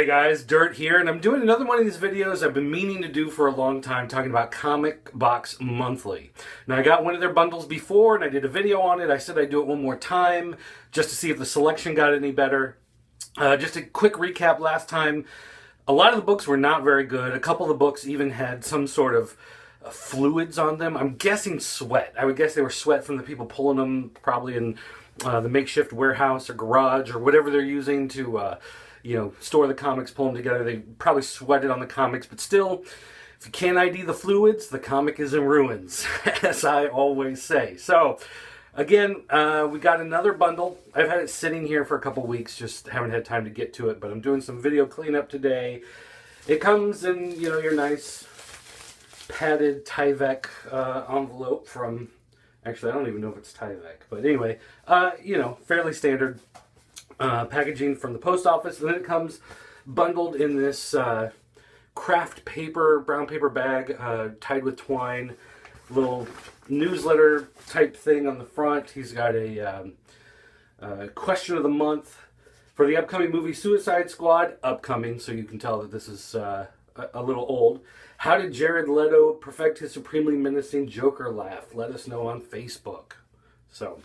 Hey guys, Dirt here, and I'm doing another one of these videos I've been meaning to do for a long time, talking about Comic Box Monthly. Now, I got one of their bundles before, and I did a video on it. I said I'd do it one more time, just to see if the selection got any better. Just a quick recap last time. A lot of the books were not very good. A couple of the books even had some sort of fluids on them. I'm guessing sweat. I would guess they were sweat from the people pulling them, probably in the makeshift warehouse or garage or whatever they're using to store the comics, pull them together. They probably sweated on the comics, but still, if you can't ID the fluids, the comic is in ruins, as I always say. So, again, we got another bundle. I've had it sitting here for a couple weeks, just haven't had time to get to it, but I'm doing some video cleanup today. It comes in, your nice padded Tyvek envelope from, actually, I don't even know if it's Tyvek, but anyway, fairly standard packaging from the post office, and then it comes bundled in this craft paper, brown paper bag, tied with twine, little newsletter type thing on the front. He's got a question of the month for the upcoming movie Suicide Squad, upcoming, so you can tell that this is a little old. How did Jared Leto perfect his supremely menacing Joker laugh? Let us know on Facebook. So,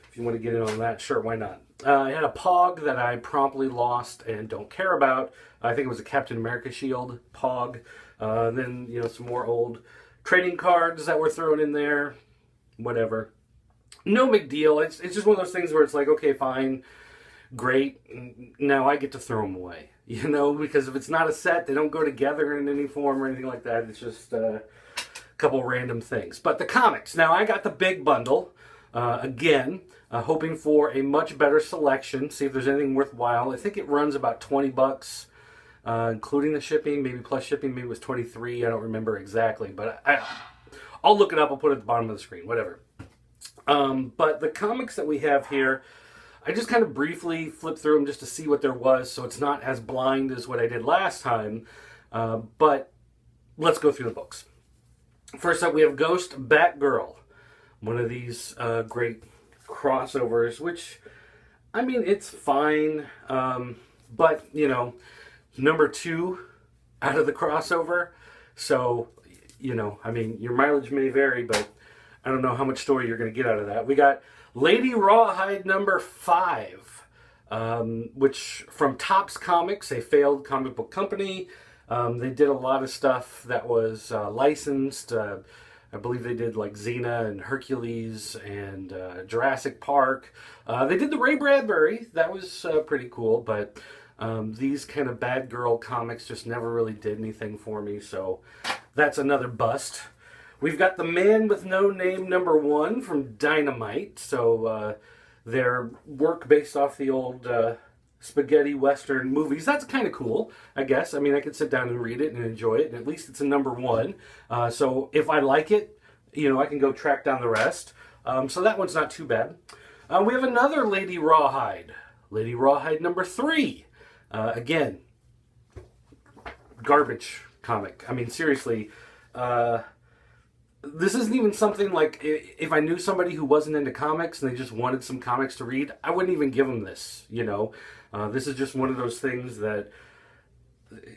if you want to get in on that, sure, why not? I had a Pog that I promptly lost and don't care about. I think it was a Captain America shield Pog. Then, some more old trading cards that were thrown in there. Whatever. No big deal. It's just one of those things where it's like, okay, fine, great. Now I get to throw them away. Because if it's not a set, they don't go together in any form or anything like that. It's just a couple random things. But the comics. Now, I got the big bundle. Again, hoping for a much better selection, see if there's anything worthwhile. I think it runs about $20, including the shipping, maybe plus shipping, maybe it was 23, I don't remember exactly, but I'll look it up, I'll put it at the bottom of the screen, whatever. But the comics that we have here, I just kind of briefly flipped through them just to see what there was, so it's not as blind as what I did last time, but let's go through the books. First up, we have Ghost Batgirl, one of these great crossovers, which, I mean, it's fine, but, number 2 out of the crossover, so, your mileage may vary, but I don't know how much story you're going to get out of that. We got Lady Rawhide number 5, which from Topps Comics, a failed comic book company. They did a lot of stuff that was licensed. I believe they did like Xena and Hercules and Jurassic Park. They did the Ray Bradbury. That was pretty cool, but these kind of bad girl comics just never really did anything for me, so that's another bust. We've got The Man with No Name number 1 from Dynamite. So their work based off the old spaghetti western movies. That's kind of cool, I guess. I mean, I could sit down and read it and enjoy it, and at least it's a number 1. So if I like it, I can go track down the rest. So that one's not too bad. We have another Lady Rawhide. Lady Rawhide number 3. Again, garbage comic. I mean, seriously, this isn't even something like, if I knew somebody who wasn't into comics and they just wanted some comics to read, I wouldn't even give them this, This is just one of those things that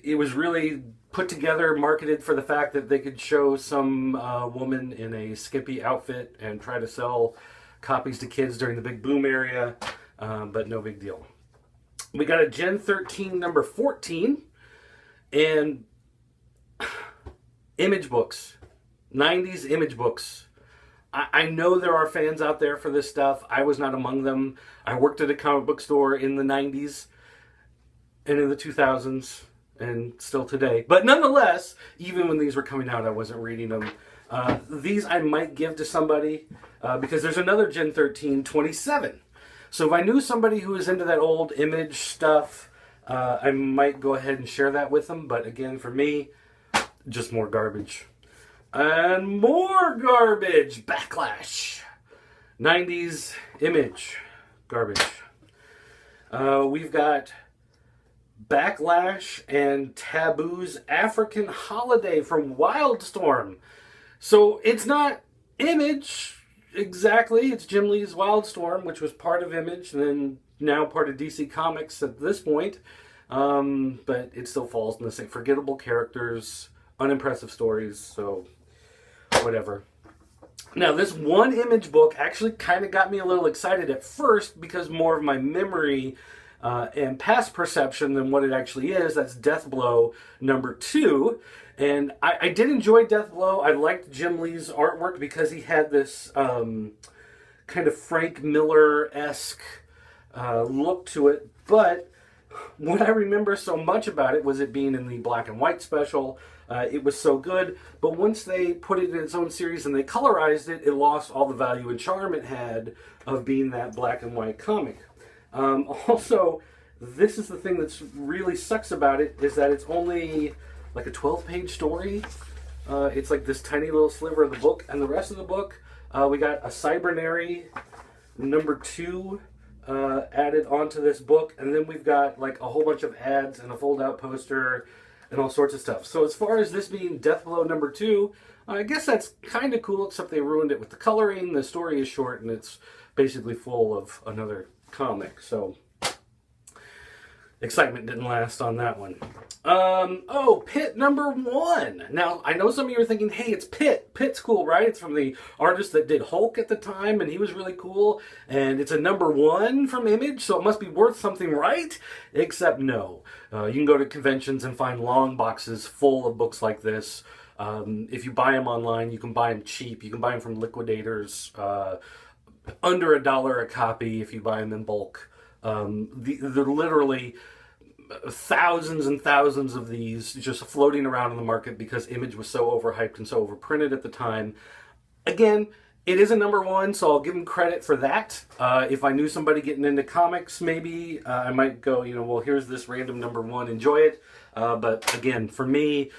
it was really put together, marketed for the fact that they could show some woman in a skimpy outfit and try to sell copies to kids during the big boom area, but no big deal. We got a Gen 13 number 14, and image books. 90s image books. I know there are fans out there for this stuff. I was not among them. I worked at a comic book store in the 90s and in the 2000s and still today. But nonetheless, even when these were coming out, I wasn't reading them. These I might give to somebody because there's another Gen 13 27. So if I knew somebody who was into that old image stuff, I might go ahead and share that with them. But again, for me, just more garbage. And more garbage. Backlash. 90s image. Garbage. We've got Backlash and Taboo's African Holiday from Wildstorm. So it's not Image exactly. It's Jim Lee's Wildstorm, which was part of Image and then now part of DC Comics at this point. but it still falls in the same forgettable characters, unimpressive stories, so whatever. Now, this one Image book actually kind of got me a little excited at first because more of my memory and past perception than what it actually is. That's Deathblow #2. And I did enjoy Deathblow. I liked Jim Lee's artwork because he had this kind of Frank Miller-esque look to it. But what I remember so much about it was it being in the black and white special. It was so good, but once they put it in its own series and they colorized it, it lost all the value and charm it had of being that black and white comic. Also, this is the thing that's really sucks about it, is that it's only like a 12-page story. It's like this tiny little sliver of the book, and the rest of the book, we got a Cybernary #2 added onto this book, and then we've got like a whole bunch of ads and a fold-out poster and all sorts of stuff. So as far as this being Deathblow #2, I guess that's kind of cool, except they ruined it with the coloring. The story is short, and it's basically full of another comic. So excitement didn't last on that one. Pitt #1. Now, I know some of you are thinking, hey, it's Pitt. Pitt's cool, right? It's from the artist that did Hulk at the time, and he was really cool. And it's a #1 from Image, so it must be worth something, right? Except no. You can go to conventions and find long boxes full of books like this. If you buy them online, you can buy them cheap. You can buy them from liquidators, under $1 a copy if you buy them in bulk. They're literally thousands and thousands of these just floating around in the market because Image was so overhyped and so overprinted at the time. Again, it is a #1, so I'll give them credit for that. If I knew somebody getting into comics, maybe I might go, well, here's this random #1, enjoy it. But again, for me,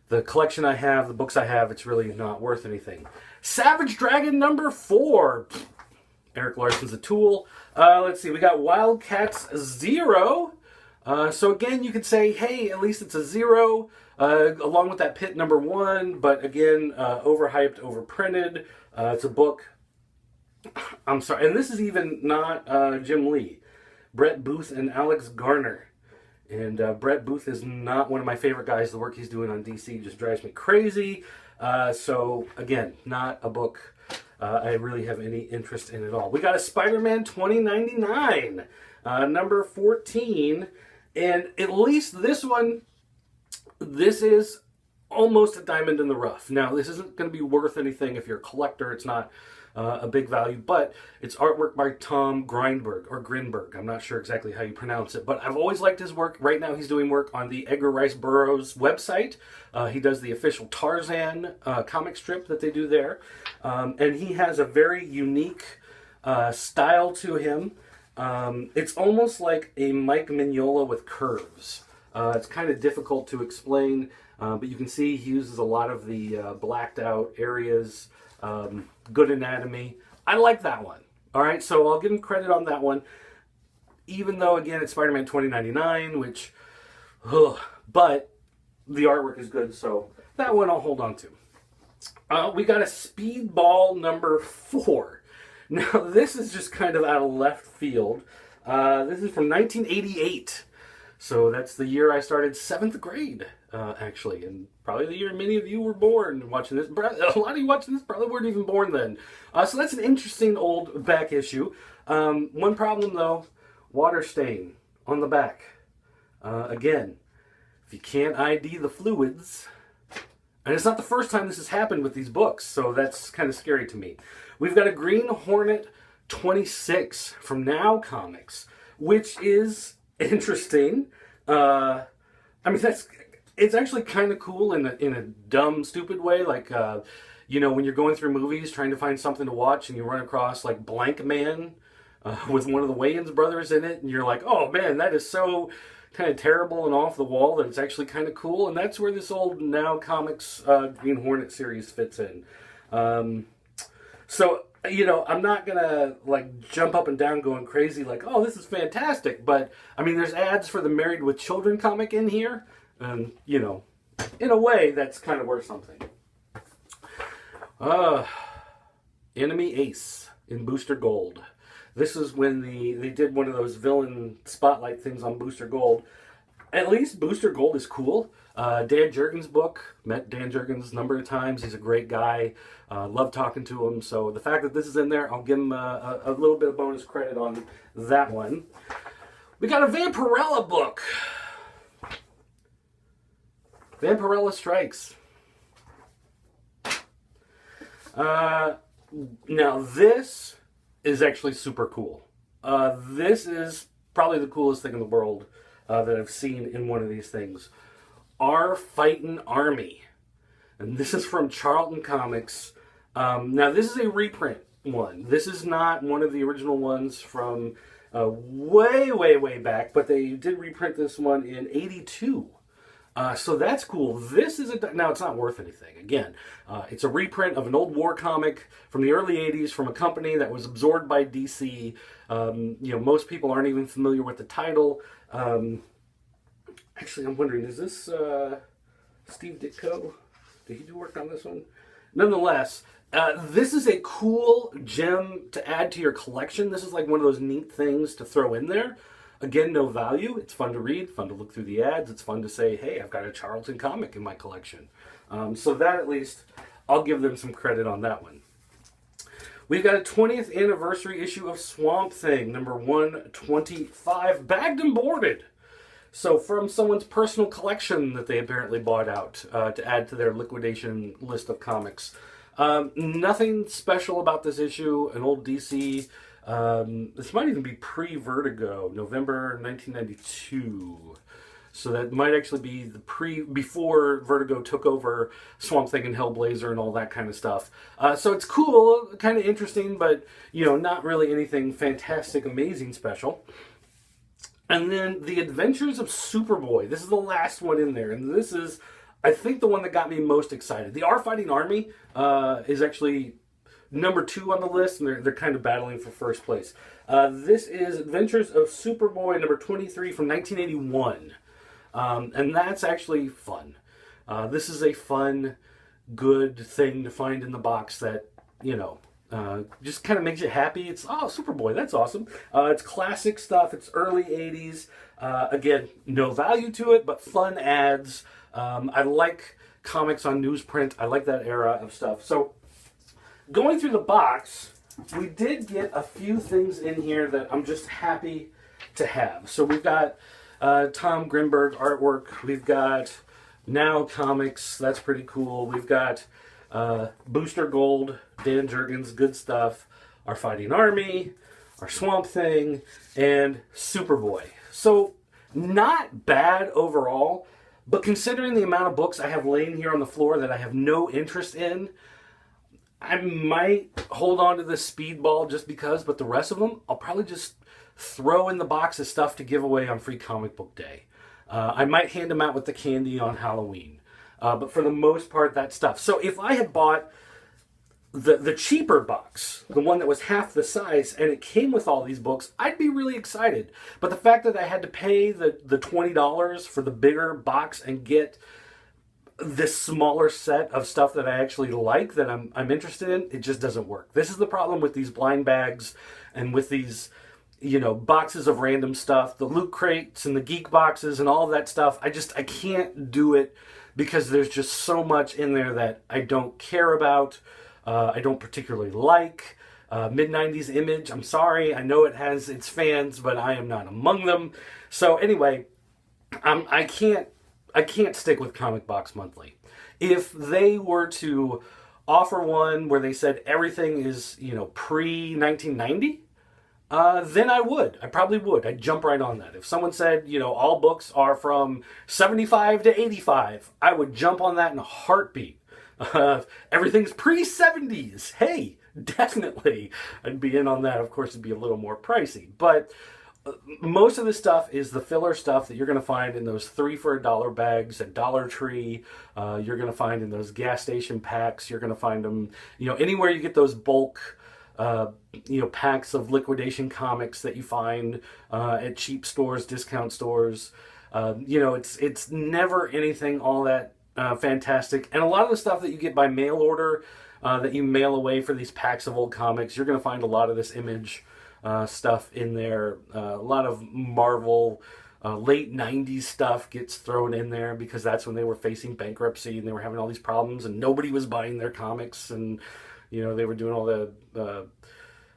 the collection I have, the books I have, it's really not worth anything. Savage Dragon #4. Eric Larson's a tool. Let's see, we got Wildcats 0. So again, you could say, hey, at least it's a 0, along with that Pitt #1, but again, overhyped, overprinted. It's a book. I'm sorry, and this is even not Jim Lee. Brett Booth and Alex Garner. And Brett Booth is not one of my favorite guys. The work he's doing on DC just drives me crazy. So again, not a book I really have any interest in at all. We got a Spiderman 2099, #14. And at least this one, this is almost a diamond in the rough. Now, this isn't going to be worth anything if you're a collector. It's not a big value, but it's artwork by Tom Grindberg, or Grinberg. I'm not sure exactly how you pronounce it, but I've always liked his work. Right now, he's doing work on the Edgar Rice Burroughs website. He does the official Tarzan comic strip that they do there. And he has a very unique style to him. It's almost like a Mike Mignola with curves. It's kind of difficult to explain, but you can see he uses a lot of the blacked out areas, good anatomy. I like that one. All right, so I'll give him credit on that one, even though, again, it's Spider-Man 2099, which, but the artwork is good, so that one I'll hold on to. We got a Speedball #4. Now, this is just kind of out of left field. This is from 1988. So that's the year I started 7th grade, actually. And probably the year many of you were born watching this. A lot of you watching this probably weren't even born then. So that's an interesting old back issue. One problem, though, water stain on the back. Again, if you can't ID the fluids... And it's not the first time this has happened with these books, so that's kind of scary to me. We've got a Green Hornet 26 from Now Comics, which is interesting. I mean, it's actually kind of cool in a dumb, stupid way. Like, when you're going through movies trying to find something to watch and you run across, like, Blank Man with one of the Wayans brothers in it, and you're like, oh, man, that is so... kind of terrible and off the wall that it's actually kind of cool, and that's where this old Now Comics Green Hornet series fits in. So, I'm not gonna like jump up and down going crazy like, oh, this is fantastic, but I mean, there's ads for the Married with Children comic in here, and in a way, that's kind of worth something. Enemy Ace in Booster Gold. This is when they did one of those villain spotlight things on Booster Gold. At least Booster Gold is cool. Dan Jurgens' book. Met Dan Jurgens a number of times. He's a great guy. Love talking to him. So the fact that this is in there, I'll give him a little bit of bonus credit on that one. We got a Vampirella book. Vampirella Strikes. Now this is actually super cool. This is probably the coolest thing in the world that I've seen in one of these things. Our Fightin' Army. And this is from Charlton Comics. Now this is a reprint one. This is not one of the original ones from way back, but they did reprint this one in '82. So that's cool. This is now it's not worth anything. Again, it's a reprint of an old war comic from the early '80s from a company that was absorbed by DC. Most people aren't even familiar with the title. Actually, I'm wondering, is this Steve Ditko? Did he do work on this one? Nonetheless, this is a cool gem to add to your collection. This is like one of those neat things to throw in there. Again, no value. It's fun to read, fun to look through the ads. It's fun to say, hey, I've got a Charlton comic in my collection. So that, at least, I'll give them some credit on that one. We've got a 20th anniversary issue of Swamp Thing, number 125, bagged and boarded. So from someone's personal collection that they apparently bought out to add to their liquidation list of comics. Nothing special about this issue. An old DC... this might even be pre-Vertigo, November 1992. So that might actually be the before Vertigo took over Swamp Thing and Hellblazer and all that kind of stuff. So it's cool, kind of interesting, but, not really anything fantastic, amazing special. And then The Adventures of Superboy. This is the last one in there, and this is, I think, the one that got me most excited. The Our Fighting Army is actually number 2 on the list, and they're kind of battling for first place. This is Adventures of Superboy, number 23 from 1981. And that's actually fun. This is a fun, good thing to find in the box that, just kind of makes you happy. It's, oh, Superboy, that's awesome. It's classic stuff. It's early 80s. Again, no value to it, but fun ads. I like comics on newsprint. I like that era of stuff. So, going through the box, we did get a few things in here that I'm just happy to have. So we've got Tom Grimberg artwork. We've got Now Comics. That's pretty cool. We've got Booster Gold, Dan Jurgens, good stuff. Our Fighting Army, our Swamp Thing, and Superboy. So not bad overall, but considering the amount of books I have laying here on the floor that I have no interest in, I might hold on to this Speedball just because, but the rest of them, I'll probably just throw in the box of stuff to give away on Free Comic Book Day. I might hand them out with the candy on Halloween. But for the most part, that stuff. So if I had bought the cheaper box, the one that was half the size, and it came with all these books, I'd be really excited. But the fact that I had to pay the $20 for the bigger box and get this smaller set of stuff that I actually like, that I'm interested in, it just doesn't work. This is the problem with these blind bags and with these, boxes of random stuff, the loot crates and the geek boxes and all of that stuff. I can't do it because there's just so much in there that I don't care about. I don't particularly like. Mid-90s Image, I'm sorry, I know it has its fans, but I am not among them. So anyway, I can't stick with Comic Box Monthly. If they were to offer one where they said everything is, pre-1990, then I would. I probably would. I'd jump right on that. If someone said, all books are from 75 to 85, I would jump on that in a heartbeat. Everything's pre-70s. Hey, definitely. I'd be in on that. Of course, it'd be a little more pricey. But most of the stuff is the filler stuff that you're going to find in those 3 for $1 bags at Dollar Tree. You're going to find in those gas station packs. You're going to find them, anywhere you get those bulk, packs of liquidation comics that you find at cheap stores, discount stores. It's never anything all that fantastic. And a lot of the stuff that you get by mail order, that you mail away for these packs of old comics, you're going to find a lot of this Image stuff in there. A lot of Marvel, late 90s stuff gets thrown in there because that's when they were facing bankruptcy and they were having all these problems and nobody was buying their comics, and you know, they were doing all the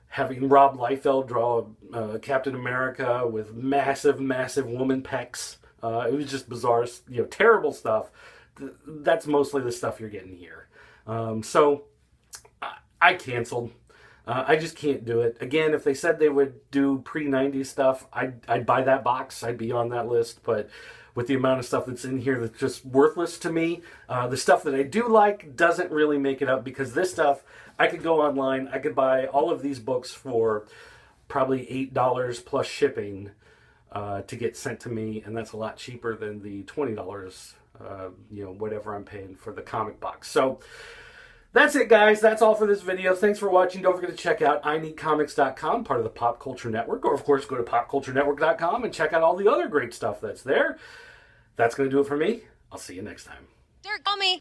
having Rob Liefeld draw Captain America with massive woman pecs. It was just bizarre, you know, terrible stuff. That's mostly the stuff you're getting here. So I canceled. I just can't do it. Again, if they said they would do pre-90s stuff, I'd buy that box. I'd be on that list. But with the amount of stuff that's in here that's just worthless to me, the stuff that I do like doesn't really make it up, because this stuff, I could go online. I could buy all of these books for probably $8 plus shipping to get sent to me, and that's a lot cheaper than the $20, you know, whatever I'm paying for the comic box. So that's it, guys. That's all for this video. Thanks for watching. Don't forget to check out ineedcomics.com, part of the Pop Culture Network, or of course go to popculturenetwork.com and check out all the other great stuff that's there. That's going to do it for me. I'll see you next time. Dirk, call me.